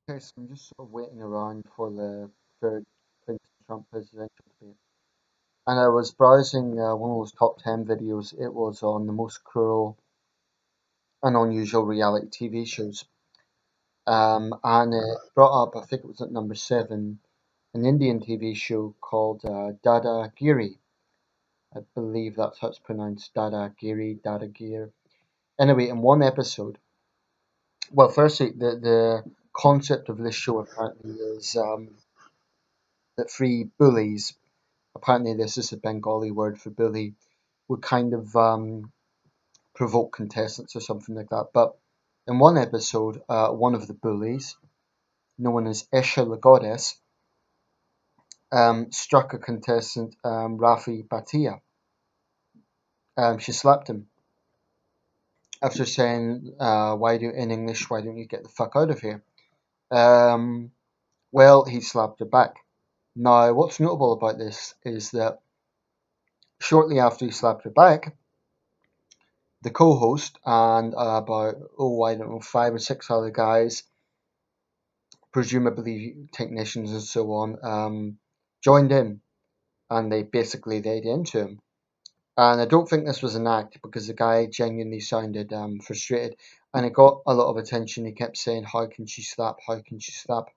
Okay, so I'm just sort of waiting around for the third Clinton-Trump presidential debate. And I was browsing one of those top 10 videos. It was on the most cruel and unusual reality TV shows. And it brought up, I think it was at number 7, an Indian TV show called Dadagiri. I believe that's how it's pronounced, Dadagiri, Dadagir. Anyway, in one episode, well, firstly, the concept of this show apparently is that three bullies, apparently this is a Bengali word for bully, would kind of provoke contestants or something like that. But in one episode, one of the bullies, known as Esha the Goddess, struck a contestant, Rafi Bhatia. She slapped him after saying, "Why do in English? Why don't you get the fuck out of here?" Um, well, he slapped her back. Now, what's notable about this is that shortly after he slapped her back, the co-host and about I don't know 5 or 6 other guys, presumably technicians and so on, joined in and they basically laid into him. And I don't think this was an act because the guy genuinely sounded frustrated, and it got a lot of attention. He kept saying, "How can she slap? How can she slap?"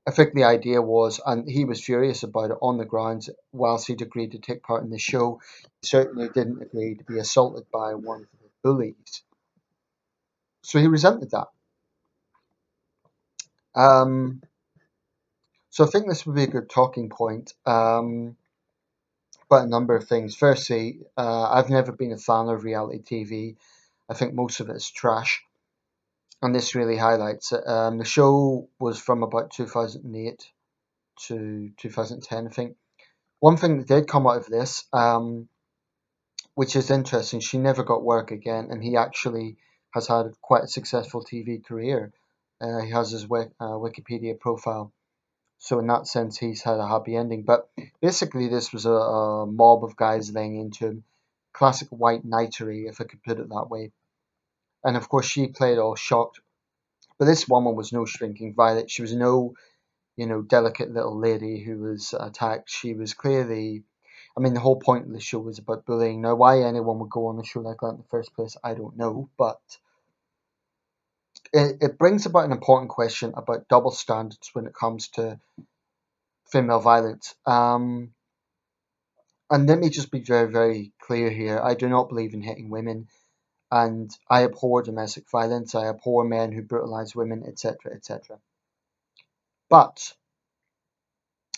I think the idea was, and he was furious about it on the grounds, whilst he'd agreed to take part in the show, he certainly didn't agree to be assaulted by one of the bullies. So he resented that. Um, so I think this would be a good talking point about a number of things. Firstly, I've never been a fan of reality TV. I think most of it is trash, and this really highlights it. The show was from about 2008 to 2010, I think. One thing that did come out of this, which is interesting, she never got work again, and he actually has had quite a successful TV career. He has his Wikipedia profile. So in that sense, he's had a happy ending. But basically, this was a mob of guys laying into him. Classic white knighterly, if I could put it that way. And of course, she played all shocked. But this woman was no shrinking violet. She was no, delicate little lady who was attacked. She was clearly. I mean, the whole point of the show was about bullying. Now, why anyone would go on a show like that in the first place, I don't know. But it brings about an important question about double standards when it comes to female violence. And let me just be very, very clear here. I do not believe in hitting women, and I abhor domestic violence. I abhor men who brutalize women, etc., etc. But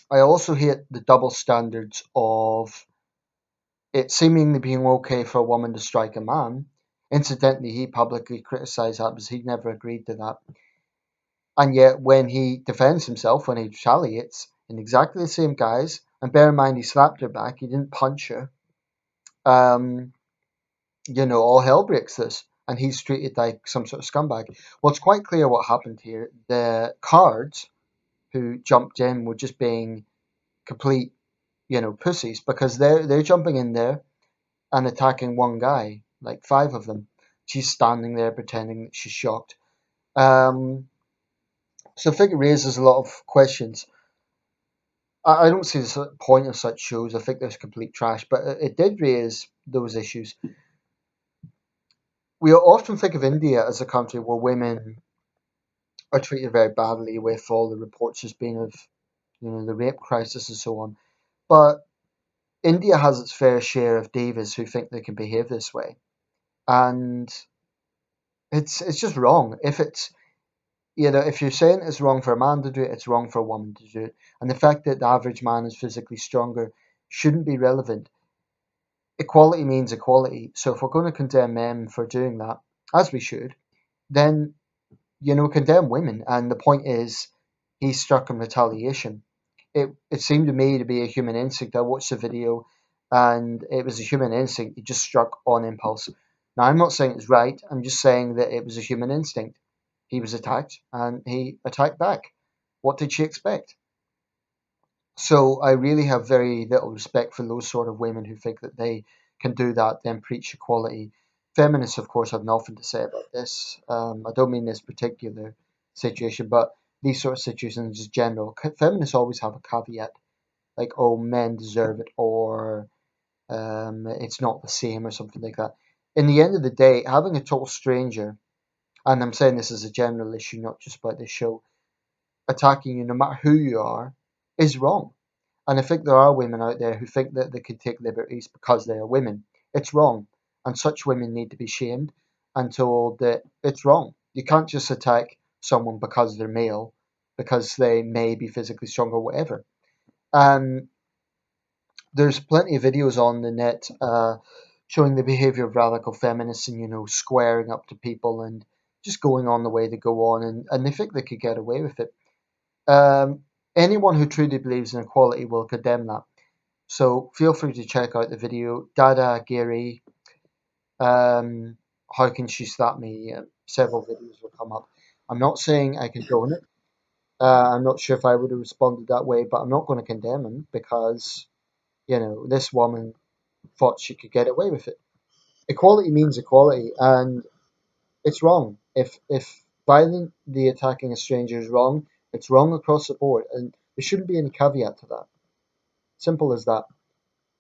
I also hate the double standards of it seemingly being okay for a woman to strike a man. Incidentally, he publicly criticized that because he'd never agreed to that. And yet, when he defends himself, when he retaliates in exactly the same guise, and bear in mind he slapped her back, he didn't punch her. Um, all hell breaks loose, and he's treated like some sort of scumbag. Well, it's quite clear what happened here. The cards who jumped in were just being complete, pussies because they're jumping in there and attacking one guy, like five of them. She's standing there pretending that she's shocked. Um, so I think it raises a lot of questions. I don't see the point of such shows. I think there's complete trash, but it did raise those issues. We often think of India as a country where women are treated very badly, with all the reports there's been of the rape crisis and so on. But India has its fair share of divas who think they can behave this way, and it's just wrong. If you're saying it's wrong for a man to do it, it's wrong for a woman to do it, and the fact that the average man is physically stronger shouldn't be relevant. Equality means equality. So if we're going to condemn men for doing that, as we should, then condemn women. And the point is, he struck in retaliation. It seemed to me to be a human instinct. I watched the video, and it was a human instinct. He just struck on impulse. Now I'm not saying it's right. I'm just saying that it was a human instinct. He was attacked, and he attacked back. What did she expect? So I really have very little respect for those sort of women who think that they can do that, then preach equality. Feminists, of course, have nothing to say about this. I don't mean this particular. situation, but these sort of situations in general, feminists always have a caveat, like, oh, men deserve it, or it's not the same, or something like that. In the end of the day, having a total stranger, and I'm saying this as a general issue, not just about this show, attacking you, no matter who you are, is wrong. And I think there are women out there who think that they can take liberties because they are women. It's wrong. And such women need to be shamed and told that it's wrong. You can't just attack someone because they're male, because they may be physically strong or whatever. Um, there's plenty of videos on the net showing the behavior of radical feminists and, squaring up to people and just going on the way they go on, and they think they could get away with it. Um, anyone who truly believes in equality will condemn that. So feel free to check out the video. Dadagiri, how can she slap me? Several videos will come up. I'm not saying I condone it. I'm not sure if I would have responded that way, but I'm not going to condemn him because, this woman thought she could get away with it. Equality means equality, and it's wrong. If violently attacking a stranger is wrong, it's wrong across the board, and there shouldn't be any caveat to that. Simple as that.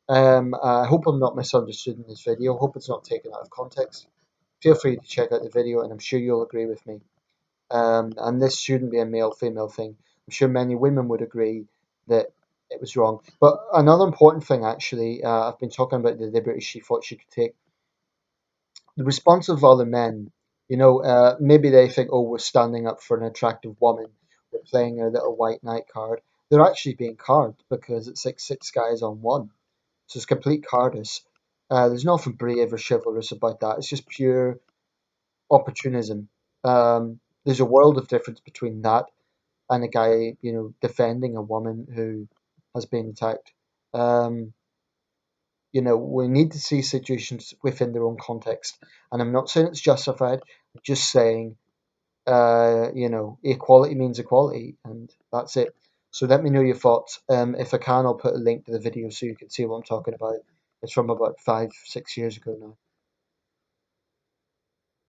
I hope I'm not misunderstood in this video. Hope it's not taken out of context. Feel free to check out the video, and I'm sure you'll agree with me. And this shouldn't be a male-female thing. I'm sure many women would agree that it was wrong. But another important thing, actually, I've been talking about the liberty she thought she could take. The response of other men, maybe they think, oh, we're standing up for an attractive woman. We're playing a little white knight card. They're actually being carded because it's like six guys on one. So it's complete cowardice. There's nothing brave or chivalrous about that. It's just pure opportunism. There's a world of difference between that and a guy, defending a woman who has been attacked. Um, we need to see situations within their own context. And I'm not saying it's justified. I'm just saying, equality means equality, and that's it. So let me know your thoughts. If I can, I'll put a link to the video so you can see what I'm talking about. It's from about 5, 6 years ago now.